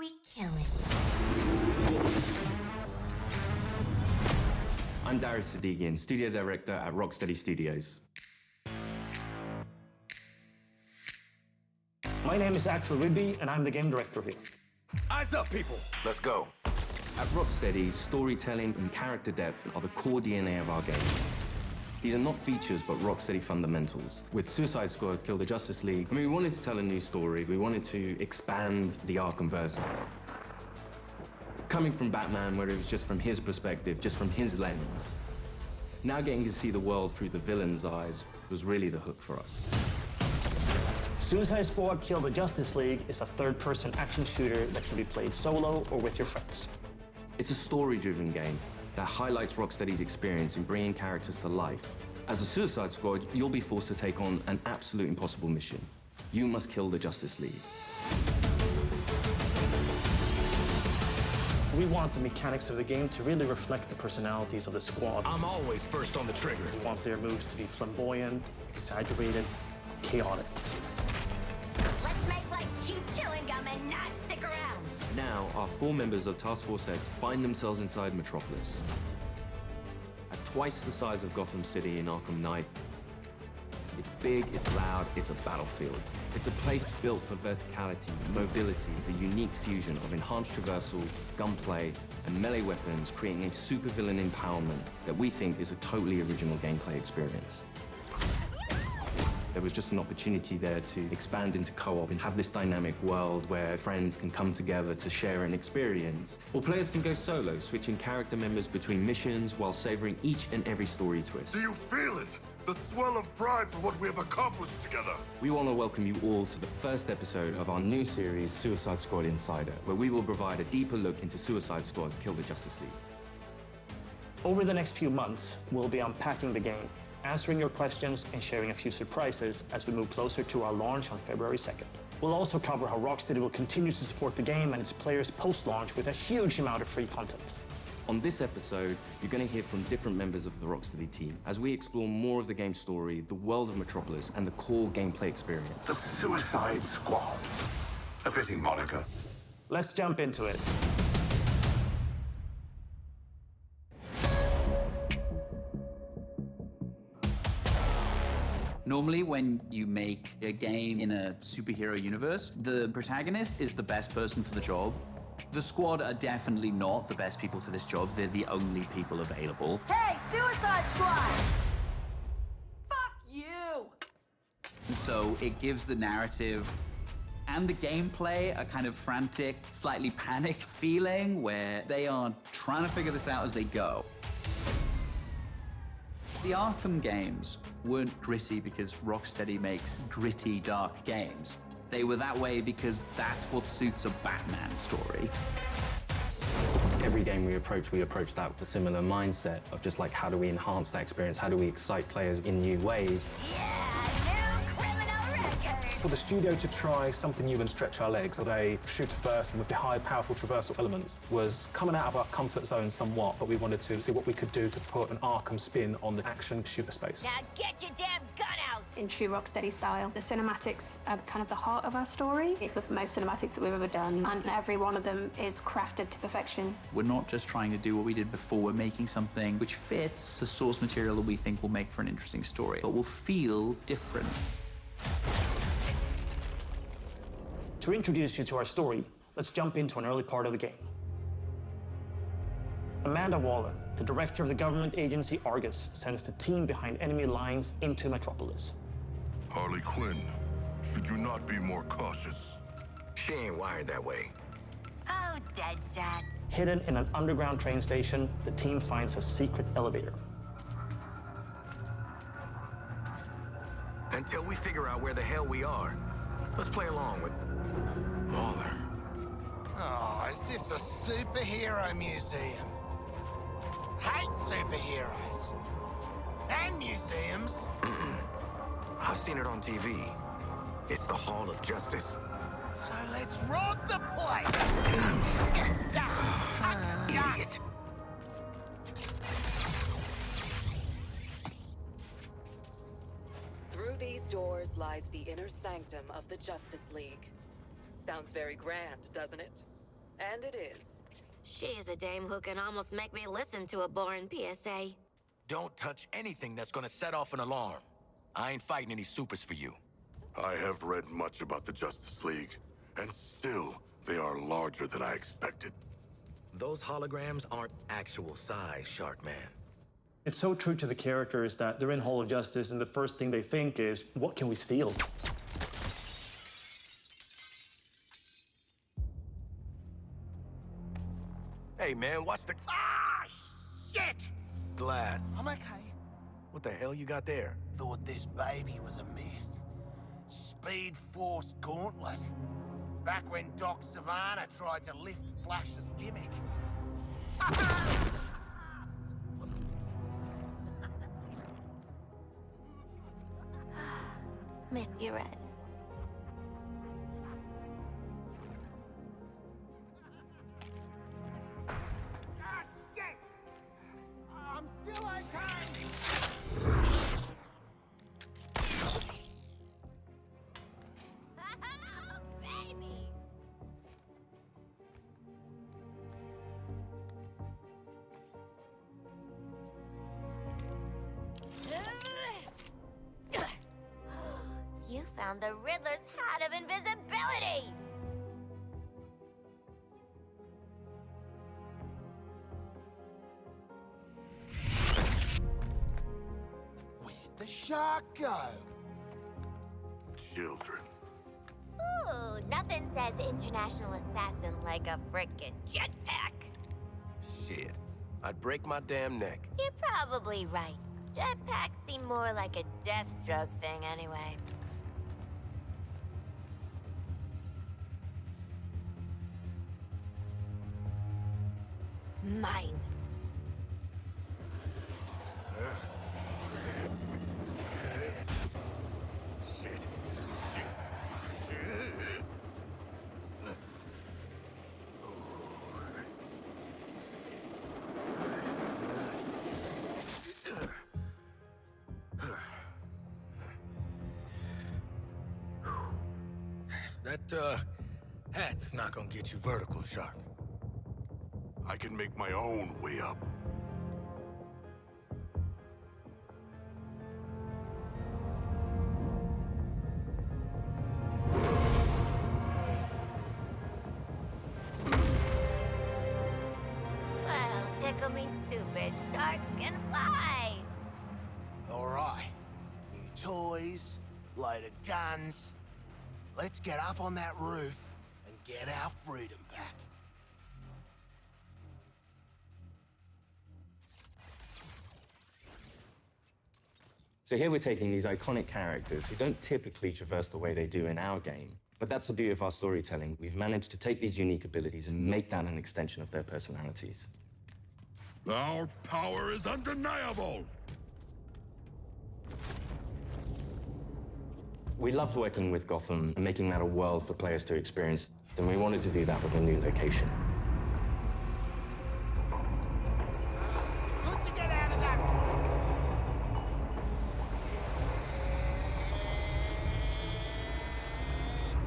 we kill it? I'm Darius Sadigian, studio director at Rocksteady Studios. My name is Axel Rydby, and I'm the game director here. Eyes up, people! Let's go. At Rocksteady, storytelling and character depth are the core DNA of our games. These are not features, but Rocksteady fundamentals. With Suicide Squad, Kill the Justice League, we wanted to tell a new story. We wanted to expand the Arkhamverse. Coming from Batman, where it was just from his perspective, just from his lens. Now getting to see the world through the villain's eyes was really the hook for us. Suicide Squad Kill the Justice League is a third-person action shooter that can be played solo or with your friends. It's a story-driven game that highlights Rocksteady's experience in bringing characters to life. As a Suicide Squad, you'll be forced to take on an absolute impossible mission. You must kill the Justice League. We want the mechanics of the game to really reflect the personalities of the squad. I'm always first on the trigger. We want their moves to be flamboyant, exaggerated, chaotic. Let's make like cheap chewing gum and not stick around. Now, our 4 members of Task Force X find themselves inside Metropolis. At twice the size of Gotham City in Arkham Knight, it's big, it's loud, it's a battlefield. It's a place built for verticality, mobility, the unique fusion of enhanced traversal, gunplay, and melee weapons, creating a supervillain empowerment that we think is a totally original gameplay experience. There was just an opportunity there to expand into co-op and have this dynamic world where friends can come together to share an experience. Or players can go solo, switching character members between missions while savoring each and every story twist. Do you feel it? The swell of pride for what we have accomplished together. We want to welcome you all to the first episode of our new series, Suicide Squad Insider, where we will provide a deeper look into Suicide Squad Kill the Justice League. Over the next few months, we'll be unpacking the game, answering your questions, and sharing a few surprises as we move closer to our launch on February 2nd. We'll also cover how Rocksteady will continue to support the game and its players post-launch with a huge amount of free content. On this episode, you're going to hear from different members of the Rocksteady team as we explore more of the game's story, the world of Metropolis, and the core gameplay experience. The Suicide Squad. A fitting moniker. Let's jump into it. Normally, when you make a game in a superhero universe, the protagonist is the best person for the job. The squad are definitely not the best people for this job. They're the only people available. Hey, Suicide Squad! Fuck you! And so it gives the narrative and the gameplay a kind of frantic, slightly panicked feeling where they are trying to figure this out as they go. The Arkham games weren't gritty because Rocksteady makes gritty, dark games. They were that way because that's what suits a Batman story. Every game we approach that with a similar mindset of just like, how do we enhance that experience? How do we excite players in new ways? Yeah, new criminal record! For the studio to try something new and stretch our legs with a shooter first and with the high, powerful traversal elements was coming out of our comfort zone somewhat, but we wanted to see what we could do to put an Arkham spin on the action shooter space. Now get your damn gun out! In true Rocksteady style, the cinematics are kind of the heart of our story. It's the most cinematics that we've ever done, and every one of them is crafted to perfection. We're not just trying to do what we did before, we're making something which fits the source material that we think will make for an interesting story, but will feel different. To introduce you to our story, let's jump into an early part of the game. Amanda Waller, the director of the government agency Argus, sends the team behind enemy lines into Metropolis. Harley Quinn, should you not be more cautious? She ain't wired that way. Oh, Deadshot. Hidden in an underground train station, the team finds a secret elevator. Until we figure out where the hell we are, let's play along with Waller. Oh, is this a superhero museum? Hate superheroes. And museums. I've seen it on TV. It's the Hall of Justice. So let's rob the place! Idiot. Through these doors lies the inner sanctum of the Justice League. Sounds very grand, doesn't it? And it is. She's a dame who can almost make me listen to a boring PSA. Don't touch anything that's gonna set off an alarm. I ain't fighting any supers for you. I have read much about the Justice League, and still, they are larger than I expected. Those holograms aren't actual size, Sharkman. It's so true to the characters that they're in Hall of Justice and the first thing they think is, what can we steal? Hey, man, watch the... Ah, shit! glass. I'm okay. What the hell you got there? Thought this baby was a myth. Speed Force Gauntlet. Back when Doc Savannah tried to lift Flash's gimmick. Miss you, Red. Ah, shit! I'm still okay! Baby! You found the Riddler's hat of invisibility! Where'd the shark go? Children. Ooh, nothing says international assassin like a frickin' jetpack. Shit. I'd break my damn neck. You're probably right. Jetpacks seem more like a Deathstroke thing anyway. Mine. That, hat's not gonna get you vertical, Shark. I can make my own way up. Well, tickle me stupid. Sharks can fly. All right. New toys, load of guns. Let's get up on that roof and get our freedom back. So here we're taking these iconic characters who don't typically traverse the way they do in our game. But that's the beauty of our storytelling. We've managed to take these unique abilities and make that an extension of their personalities. Our power is undeniable! We loved working with Gotham and making that a world for players to experience, and we wanted to do that with a new location. Good to get out of that place.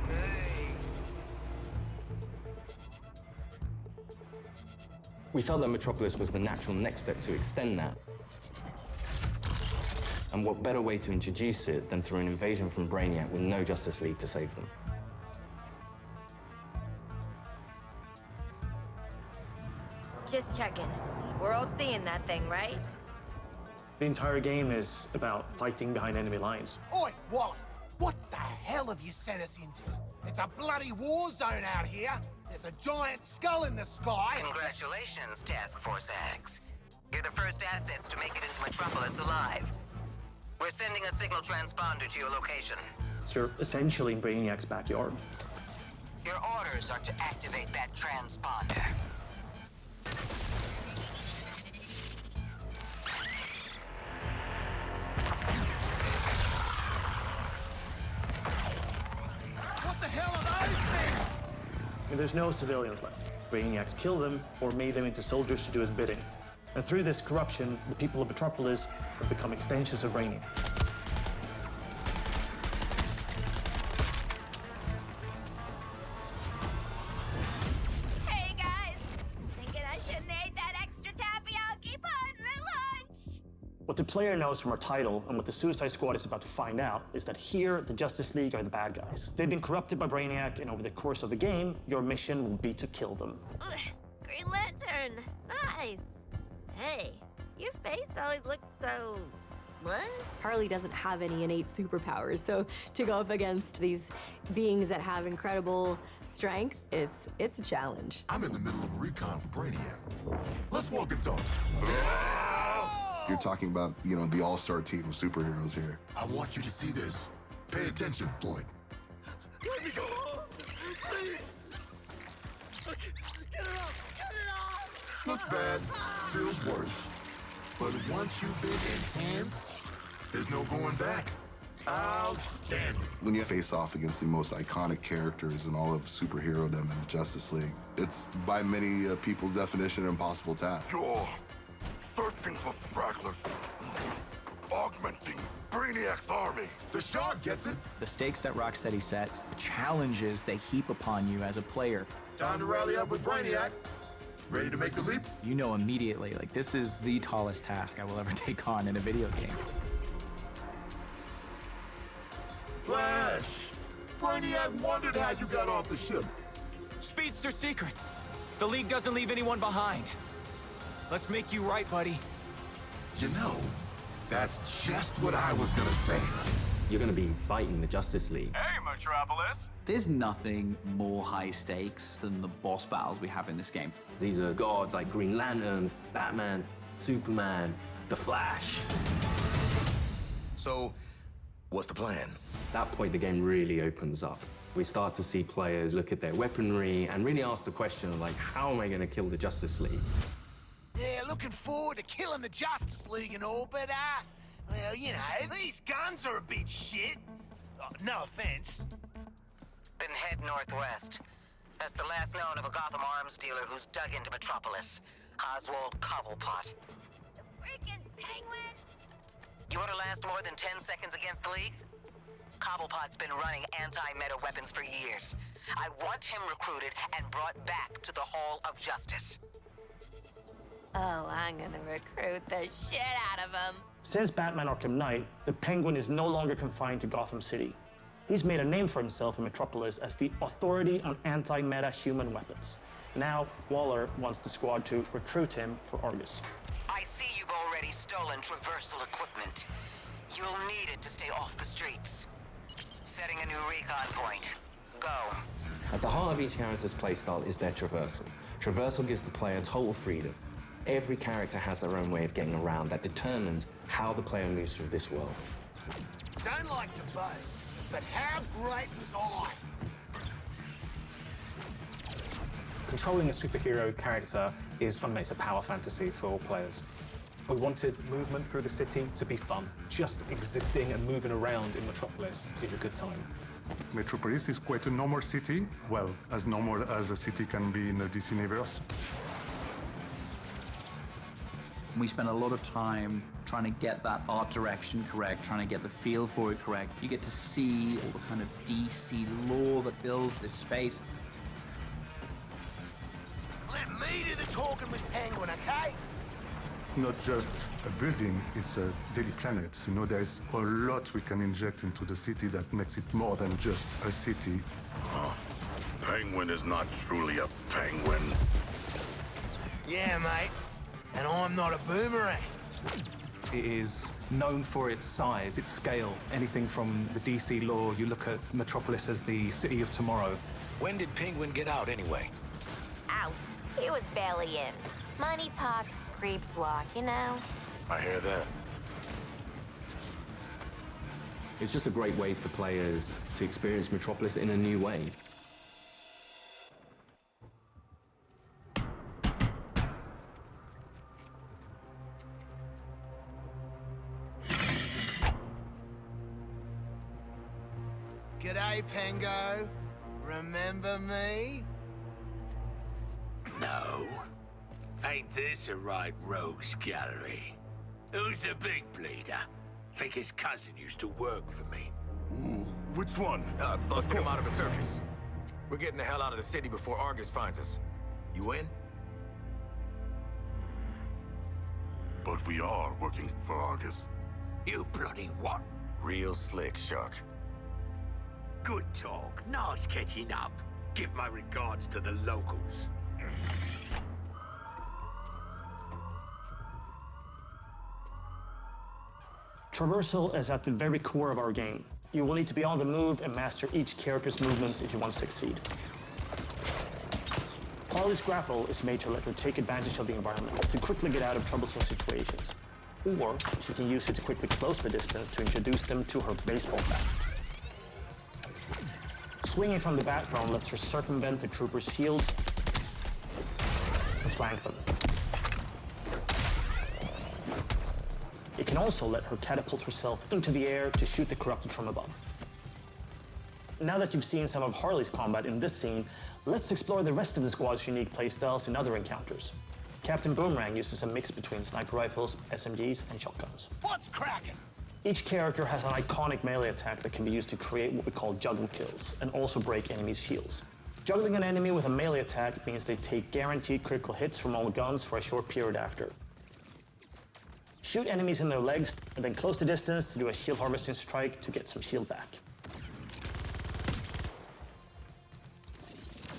Hey. We felt that Metropolis was the natural next step to extend that. And what better way to introduce it than through an invasion from Brainiac with no Justice League to save them? Just checking. We're all seeing that thing, right? The entire game is about fighting behind enemy lines. Oi, Wally! What the hell have you sent us into? It's a bloody war zone out here. There's a giant skull in the sky. Congratulations, Task Force X. You're the first assets to make it into Metropolis alive. We're sending a signal transponder to your location. So you're essentially in Brainiac's backyard. Your orders are to activate that transponder. What the hell are those things? And there's no civilians left. Brainiac's killed them or made them into soldiers to do his bidding. And through this corruption, the people of Metropolis have become extensions of Brainiac. Hey, What the player knows from our title and what the Suicide Squad is about to find out is that here, the Justice League are the bad guys. They've been corrupted by Brainiac, and over the course of the game, your mission will be to kill them. Ugh, Green Lantern! Nice! Hey, your face always looks so... what? Harley doesn't have any innate superpowers, so to go up against these beings that have incredible strength, it's a challenge. I'm in the middle of a recon for Brainiac. Let's walk and talk. You're talking about, you know, the all-star team of superheroes here. I want you to see this. Pay attention, Floyd. Let me go! Please! Get it off! Get it off! Looks bad. Feels worse. But once you've been enhanced, there's no going back. Outstanding. When you face off against the most iconic characters in all of superherodom in the Justice League, it's by many people's definition an impossible task. You're searching for stragglers, augmenting Brainiac's army. The Shark gets it. The stakes that Rocksteady sets, the challenges they heap upon you as a player. Time to rally up with Brainiac. Ready to make the leap? You know immediately, like, this is the tallest task I will ever take on in a video game. Flash! Brainiac wondered how you got off the ship. Speedster secret. The League doesn't leave anyone behind. Let's make you right, buddy. You know, that's just what I was gonna say. You're going to be fighting the Justice League. Hey, Metropolis! There's nothing more high stakes than the boss battles we have in this game. These are gods like Green Lantern, Batman, Superman, The Flash. So, what's the plan? At that point, the game really opens up. We start to see players look at their weaponry and really ask the question of, like, how am I going to kill the Justice League? Yeah, looking forward to killing the Justice League and all, but, well, you know, these guns are a bit shit. No offense. Then head northwest. That's the last known of a Gotham arms dealer who's dug into Metropolis. Oswald Cobblepot. The freaking Penguin! You want to last more than 10 seconds against the League? Cobblepot's been running anti-meta weapons for years. I want him recruited and brought back to the Hall of Justice. Oh, I'm gonna recruit the shit out of him. Since Batman Arkham Knight, the Penguin is no longer confined to Gotham City. He's made a name for himself in Metropolis as the authority on anti-meta human weapons. Now, Waller wants the squad to recruit him for Argus. I see you've already stolen traversal equipment. You'll need it to stay off the streets. Setting a new recon point. Go. At the heart of each character's playstyle is their traversal. Traversal gives the player total freedom. Every character has their own way of getting around that determines how the player moves through this world. Don't like to boast, but how great was I? Controlling a superhero character is fundamentally it's a power fantasy for all players. We wanted movement through the city to be fun. Just existing and moving around in Metropolis is a good time. Metropolis is quite a normal city. Well, as normal as a city can be in the DC universe. We spent a lot of time trying to get that art direction correct, trying to get the feel for it correct. You get to see all the kind of DC lore that builds this space. Let me do the talking with Penguin, okay? Not just a building, it's a daily planet. You know, there's a lot we can inject into the city that makes it more than just a city. Penguin is not truly a penguin. Yeah, mate. And I'm not a boomerang. It is known for its size, its scale. Anything from the DC lore, you look at Metropolis as the city of tomorrow. When did Penguin get out anyway? Out. He was barely in. Money talks, creeps walk, you know? I hear that. It's just a great way for players to experience Metropolis in a new way. G'day, Pengo. Remember me? No. Ain't this a right rogues gallery? Who's the big bleeder? Think his cousin used to work for me. Ooh, which one? Busted him out of a circus. We're getting the hell out of the city before Argus finds us. You in? But we are working for Argus. You bloody what? Real slick, Shark. Good talk. Nice catching up. Give my regards to the locals. Traversal is at the very core of our game. You will need to be on the move and master each character's movements if you want to succeed. Harley's grapple is made to let her take advantage of the environment to quickly get out of troublesome situations. Or she can use it to quickly close the distance to introduce them to her baseball bat. Swinging from the background lets her circumvent the troopers' shields and flank them. It can also let her catapult herself into the air to shoot the corrupted from above. Now that you've seen some of Harley's combat in this scene, let's explore the rest of the squad's unique playstyles in other encounters. Captain Boomerang uses a mix between sniper rifles, SMGs, and shotguns. What's cracking? Each character has an iconic melee attack that can be used to create what we call juggle kills, and also break enemies' shields. Juggling an enemy with a melee attack means they take guaranteed critical hits from all guns for a short period after. Shoot enemies in their legs, and then close the distance to do a shield harvesting strike to get some shield back.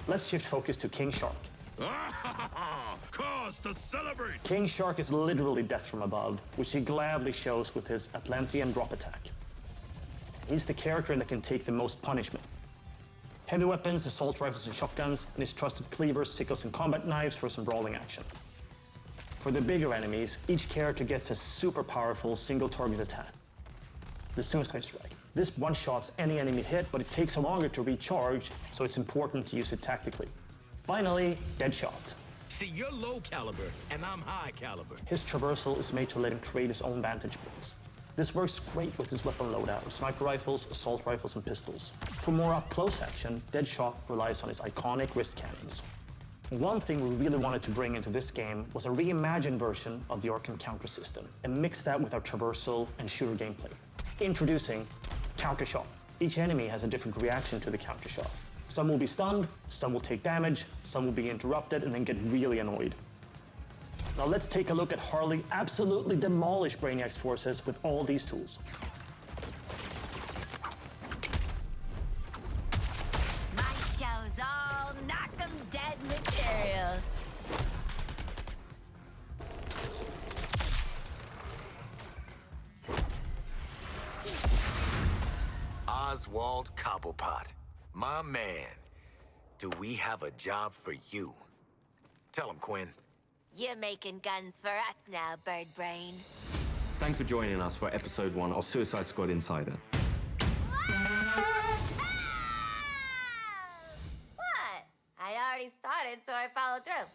Let's shift focus to King Shark. Cause to celebrate! King Shark is literally death from above, which he gladly shows with his Atlantean drop attack. He's the character that can take the most punishment. Heavy weapons, assault rifles and shotguns, and his trusted cleavers, sickles, and combat knives for some brawling action. For the bigger enemies, each character gets a super powerful single target attack, the Suicide Strike. This one-shots any enemy hit, but it takes longer to recharge, so it's important to use it tactically. Finally, Deadshot. See, you're low caliber, and I'm high caliber. His traversal is made to let him create his own vantage points. This works great with his weapon loadout, sniper rifles, assault rifles, and pistols. For more up-close action, Deadshot relies on his iconic wrist cannons. One thing we really wanted to bring into this game was a reimagined version of the Arkham counter system, and mix that with our traversal and shooter gameplay. Introducing Counter Shot. Each enemy has a different reaction to the counter shot. Some will be stunned, some will take damage, some will be interrupted and then get really annoyed. Now let's take a look at Harley absolutely demolish Brainiac's forces with all these tools. My show's all knock 'em dead material. Oswald Cobblepot, my man. Do we have a job for you? Tell him, Quinn. You're making guns for us now, Bird Brain. Thanks for joining us for episode 1 of Suicide Squad Insider. What? I already started, so I followed through.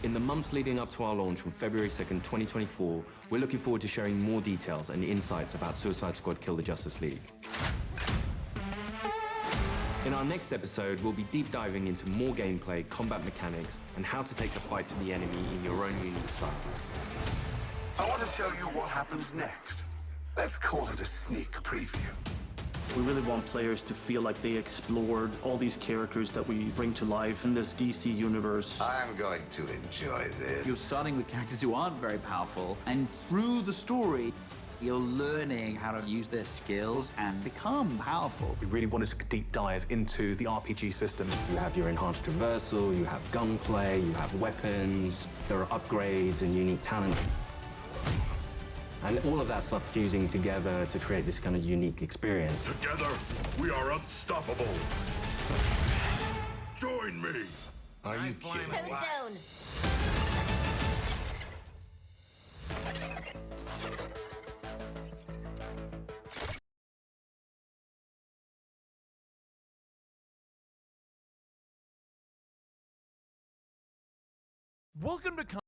In the months leading up to our launch on February 2nd, 2024, we're looking forward to sharing more details and insights about Suicide Squad Kill the Justice League. In our next episode, we'll be deep diving into more gameplay, combat mechanics, and how to take the fight to the enemy in your own unique style. I want to show you what happens next. Let's call it a sneak preview. We really want players to feel like they explored all these characters that we bring to life in this DC universe. I'm going to enjoy this. You're starting with characters who aren't very powerful, and through the story, you're learning how to use their skills and become powerful. We really wanted to deep dive into the RPG system. You have your enhanced traversal, you have gunplay, you have weapons, there are upgrades and unique talents. And all of that stuff fusing together to create this kind of unique experience. Together, we are unstoppable. Join me. Are you kidding? Too soon. Welcome to